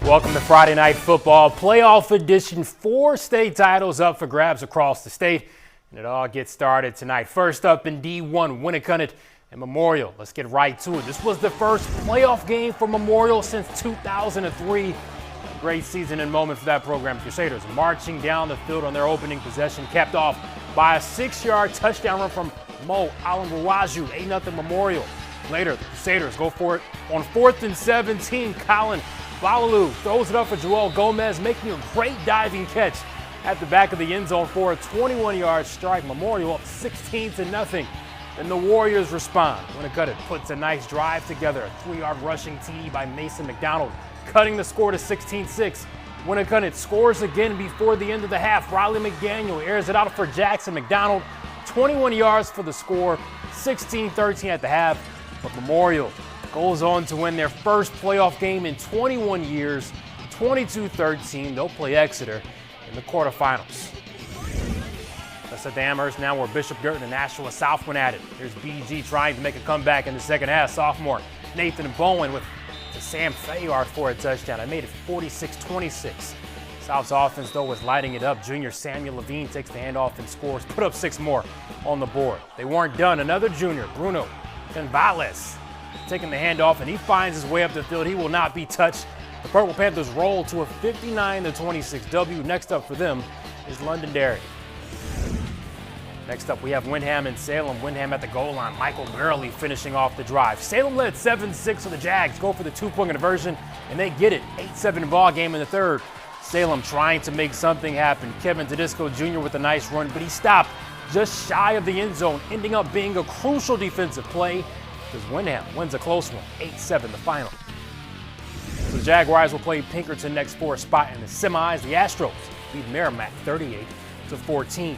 Welcome to Friday Night Football Playoff Edition. 4 state titles up for grabs across the state, and it all gets started tonight. First up in D1, Winnacunnet and Memorial. Let's get right to it. This was the first playoff game for Memorial since 2003. A great season and moment for that program. Crusaders marching down the field on their opening possession, capped off by a 6-yard touchdown run from Mo Alambuwaju, 8-0 Memorial. Later, the Crusaders go for it on 4th and 17. Colin Balalu throws it up for Joel Gomez, making a great diving catch at the back of the end zone for a 21-yard strike. Memorial up 16-0. Then the Warriors respond. Winnacunnet puts a nice drive together. A 3-yard rushing TD by Mason McDonald, cutting the score to 16-6. Winnacunnet scores again before the end of the half. Riley McDaniel airs it out for Jackson McDonald. 21 yards for the score, 16-13 at the half. But Memorial goes on to win their first playoff game in 21 years, 22-13. They'll play Exeter in the quarterfinals. That's at the Amherst now, where Bishop Girton and Nashua South went at it. Here's BG trying to make a comeback in the second half. Sophomore Nathan Bowen with Sam Fayard for a touchdown. I made it 46-26. South's offense, though, was lighting it up. Junior Samuel Levine takes the handoff and scores, put up 6 more on the board. They weren't done. Another junior, Bruno Gonzalez, taking the handoff, and he finds his way up the field. He will not be touched. The Purple Panthers roll to a 59-26 W. Next up for them is Londonderry. Next up, we have Windham and Salem. Windham at the goal line. Michael Gurley finishing off the drive. Salem led 7-6, so the Jags go for the 2-point conversion, and they get it. 8-7 ball game in the third. Salem trying to make something happen. Kevin Tedisco Jr. with a nice run, but he stopped just shy of the end zone, ending up being a crucial defensive play because Windham wins a close one, 8-7 the final. So the Jaguars will play Pinkerton next for a spot in the semis. The Astros beat Merrimack 38-14.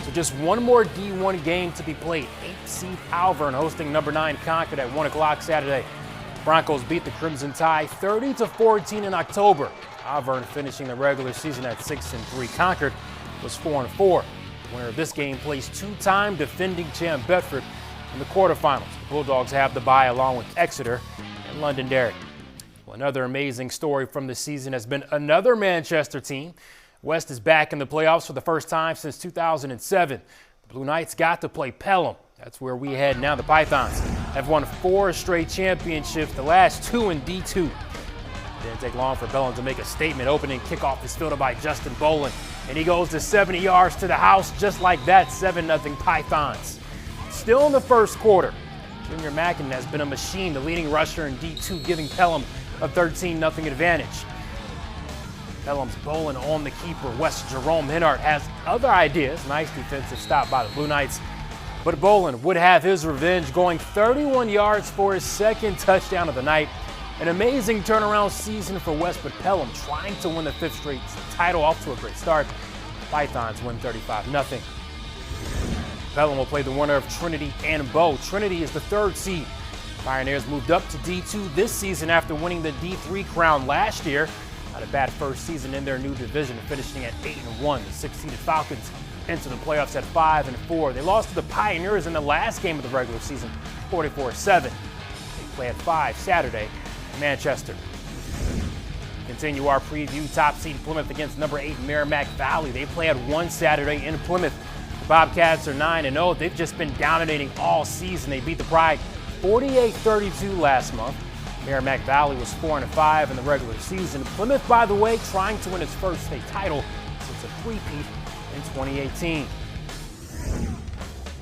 So just one more D1 game to be played. 8th seed Alvern hosting number 9 Concord at 1 o'clock Saturday. Broncos beat the Crimson Tide 30-14 in October. Alvern finishing the regular season at 6-3. Concord was 4-4. Winner of this game plays 2-time defending champ Bedford in the quarterfinals. The Bulldogs have the bye along with Exeter and Londonderry. Well, another amazing story from the season has been another Manchester team. West is back in the playoffs for the first time since 2007. The Blue Knights got to play Pelham. That's where we head now. The Pythons have won 4 straight championships, the last 2 in D2. Didn't take long for Pelham to make a statement. Opening kickoff is fielded by Justin Boland, and he goes to 70 yards to the house just like that. 7-0 Pythons. Still in the first quarter, Junior Mackin has been a machine, the leading rusher in D2, giving Pelham a 13-0 advantage. Pelham's Boland on the keeper. West Jerome Hinnart has other ideas. Nice defensive stop by the Blue Knights. But Boland would have his revenge, going 31 yards for his second touchdown of the night. An amazing turnaround season for West, but Pelham trying to win the 5th straight title, off to a great start. Pythons win 35-0. Pelham will play the winner of Trinity and Bow. Trinity is the 3rd seed. Pioneers moved up to D2 this season after winning the D3 crown last year. Not a bad first season in their new division, finishing at 8-1. The 6-seeded Falcons enter the playoffs at 5-4. They lost to the Pioneers in the last game of the regular season, 44-7. They play at 5 Saturday in Manchester. Continue our preview. Top seed Plymouth against number 8 Merrimack Valley. They play at 1 Saturday in Plymouth. The Bobcats are 9-0. They've just been dominating all season. They beat the Pride 48-32 last month. Merrimack Valley was 4-5 in the regular season. Plymouth, by the way, trying to win its first state title since a three-peat in 2018.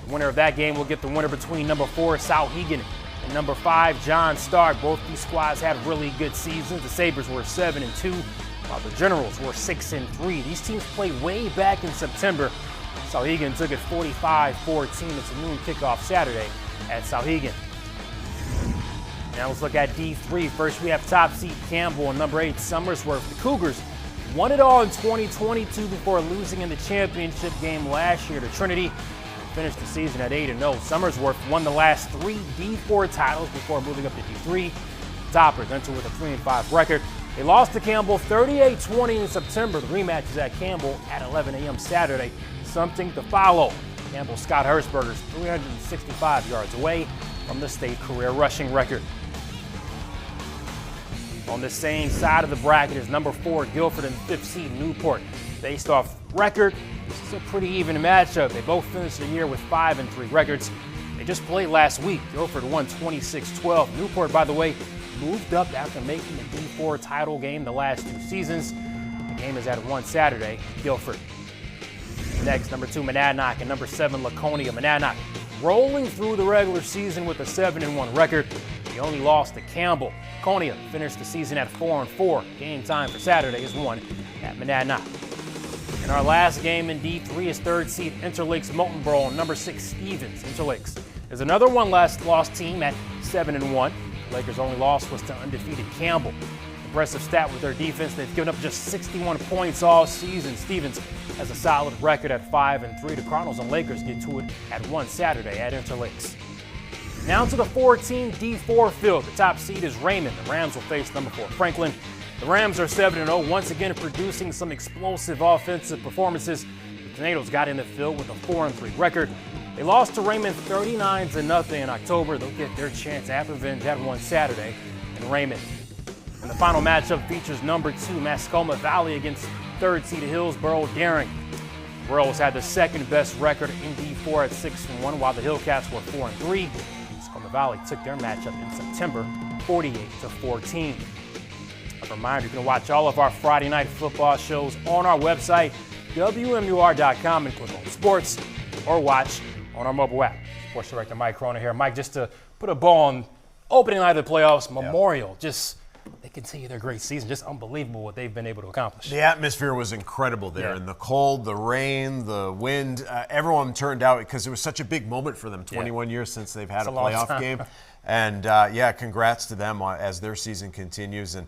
The winner of that game will get the winner between number 4 Souhegan and number 5 John Stark. Both these squads had really good seasons. The Sabres were 7-2, while the Generals were 6-3. These teams played way back in September. Souhegan took it 45-14. It's a noon kickoff Saturday at Souhegan. Now let's look at D3. First, we have top seed Campbell and number 8 Somersworth. The Cougars won it all in 2022 before losing in the championship game last year to Trinity. Finished the season at 8-0. Somersworth won the last 3 D4 titles before moving up to D3. Toppers enter with a 3-5 record. They lost to Campbell 38-20 in September. The rematch is at Campbell at 11 a.m. Saturday. Something to follow. Campbell's Scott Hershberger's 365 yards away from the state career rushing record. On the same side of the bracket is number 4 Guilford and 5th seed Newport. Based off record, this is a pretty even matchup. They both finished the year with 5-3 records. They just played last week. Guilford won 26-12. Newport, by the way, moved up after making the D4 title game the last 2 seasons. The game is at 1 Saturday. Guilford. Next, number 2 Monadnock and number 7 Laconia. Monadnock rolling through the regular season with a 7-1 record. They only lost to Campbell. Laconia finished the season at 4-4. Game time for Saturday is 1 at Monadnock. And our last game in D3 is 3rd seed Interlakes Moultonboro and number 6 Stevens. Interlakes is another one last lost team at 7-1. Lakers' only loss was to undefeated Campbell. Impressive stat with their defense. They've given up just 61 points all season. Stevens has a solid record at 5-3. The Cardinals and Lakers get to it at 1 Saturday at Interlakes. Now to the 4-team D4 field. The top seed is Raymond. The Rams will face number 4 Franklin. The Rams are 7-0, once again producing some explosive offensive performances. The Tornadoes got in the field with a 4-3 record. They lost to Raymond 39-0 in October. They'll get their chance at revenge at 1 Saturday in Raymond. And the final matchup features number 2 Mascoma Valley against 3rd seed Hillsboro Daring. The Royals had the second best record in D4 at 6-1, while the Hillcats were 4-3. Mascoma Valley took their matchup in September, 48-14. A reminder, you can watch all of our Friday night football shows on our website, WMUR.com, and click on sports, or watch on our mobile app. Sports Director Mike Corona here. Mike, just to put a bow on opening night of the playoffs, Memorial, just they continue their great season. Just unbelievable what they've been able to accomplish. The atmosphere was incredible there. In the cold, the rain, the wind, everyone turned out because it was such a big moment for them. 21 years since they've had a playoff game. And, congrats to them as their season continues. And